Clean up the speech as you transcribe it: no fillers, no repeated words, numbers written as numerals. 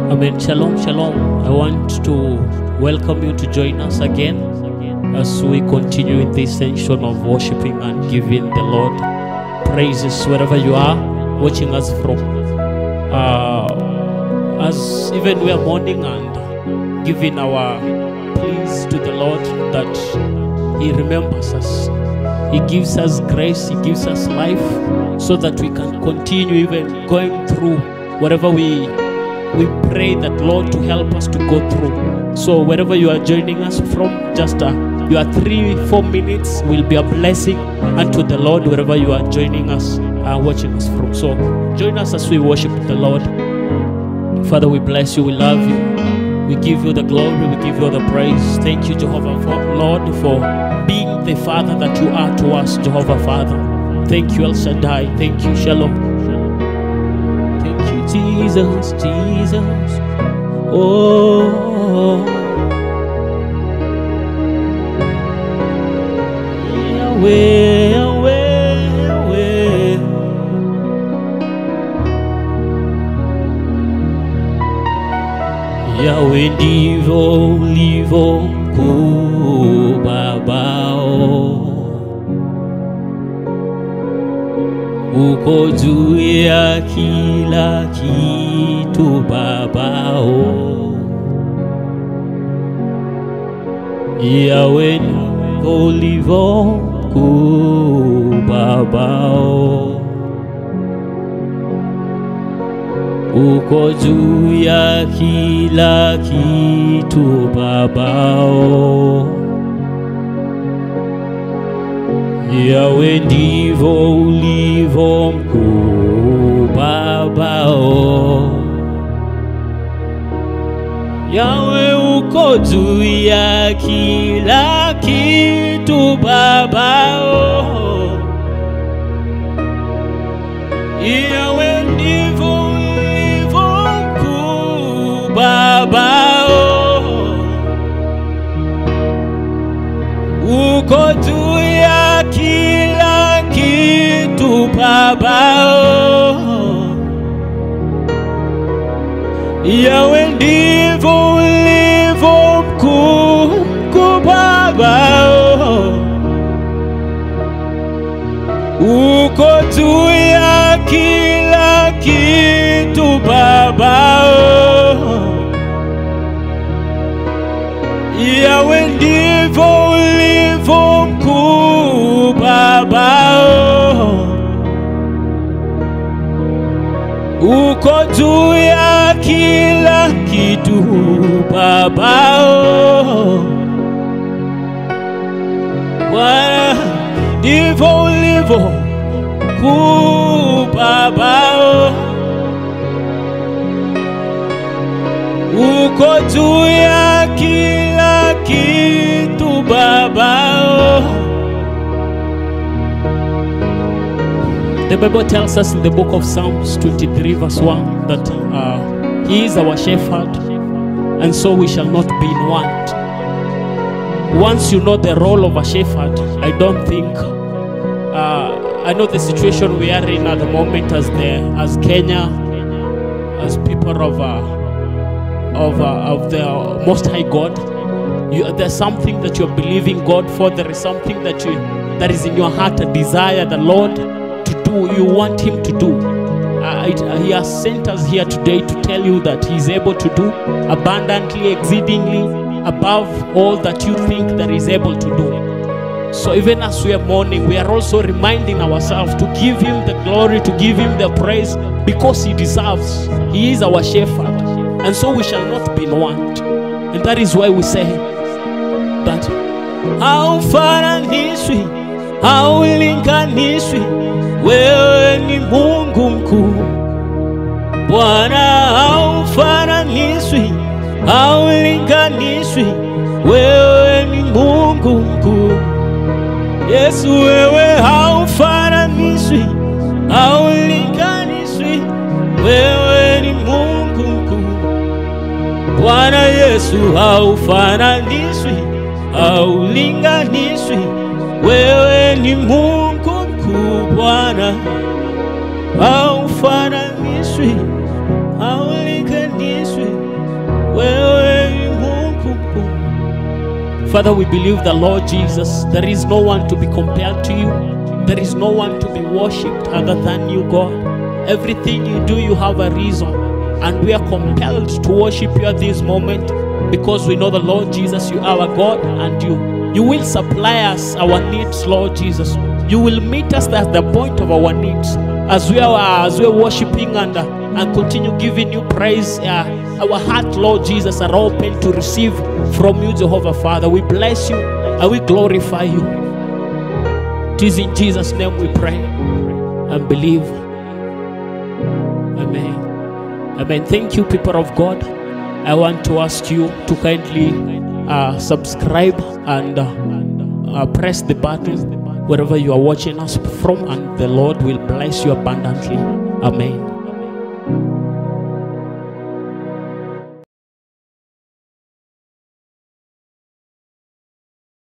Amen. Shalom, shalom. I want to welcome you to join us again as we continue in this section of worshiping and giving the Lord praises wherever you are watching us from. As even we are mourning and giving our pleas to the Lord that He remembers us. He gives us grace, He gives us life so that we can continue even going through whatever we pray that Lord to help us to go through. So wherever you are joining us from, just your 3-4 minutes will be a blessing unto the Lord wherever you are joining us, watching us from. So join us as we worship the Lord. Father, we bless you, we love you. We give you the glory, we give you the praise. Thank you, Jehovah, Lord, for being the Father that you are to us, Jehovah, Father. Thank you, El Shaddai. Thank you, Shalom. Jesus, Jesus, oh, Yahweh, Yahweh, Yahweh, Yahweh ndivyo ulivyo mkuu Babao, uko juu ya kila kitu Babao. Yahweh ndivyo ulivyo mkuu Babao, uko juu ya kila kitu Babao. Yahweh ndivyo ulivyo mkuu Babao. Yahweh uko juu ya kila kitu Babao. Yahweh ndivyo ulivyo mkuu Babao. Uko juu ya kila kitu Babao. Yahweh ndivyo ulivyo mkuu Babao. Uko juu ya kila kitu Babao. Yahweh ndivyo ulivyo mkuu Babao. Uko juu ya kila kitu Babao. Bwana ndivyo ulivyo mkuu Babao. Uko juu ya kila kitu Babao. The Bible tells us in the book of Psalms 23 verse 1 that He is our shepherd, and so we shall not be in want. Once you know the role of a shepherd, I don't think I know the situation we are in at the moment as Kenya, as people of the Most High God. There's something that you're believing God for. There is something that is in your heart, a desire the Lord to do. You want Him to do. He has sent us here today to tell you that He is able to do abundantly, exceedingly, above all that you think that He is able to do. So even as we are mourning, we are also reminding ourselves to give Him the glory, to give Him the praise, because He deserves. He is our shepherd, and so we shall not be in want. And that is why we say that haufananishwi, haulinganishwi, wewe ni Mungu mkuu. Bwana haufananishwi, haulinganishwi, wewe ni Mungu mkuu. Yesu wewe haufananishwi, haulinganishwi, wewe ni Mungu mkuu. Bwana Yesu haufananishwi, haulinganishwi, wewe ni Mungu mkuu. Bwana haufananishwi, haulinganishwi, Father, we believe the Lord Jesus, there is no one to be compared to you. There is no one to be worshipped other than you, God. Everything you do, you have a reason. And we are compelled to worship you at this moment because we know the Lord Jesus, you are our God, and you will supply us our needs, Lord Jesus. You will meet us at the point of our needs as we are worshiping and continue giving you praise. Our heart, Lord Jesus, are open to receive from you, Jehovah Father. We bless you and we glorify you. It is in Jesus' name we pray and believe. Amen. Amen. Thank you, people of God. I want to ask you to kindly subscribe and press the button wherever you are watching us from, and the Lord will bless you abundantly. Amen.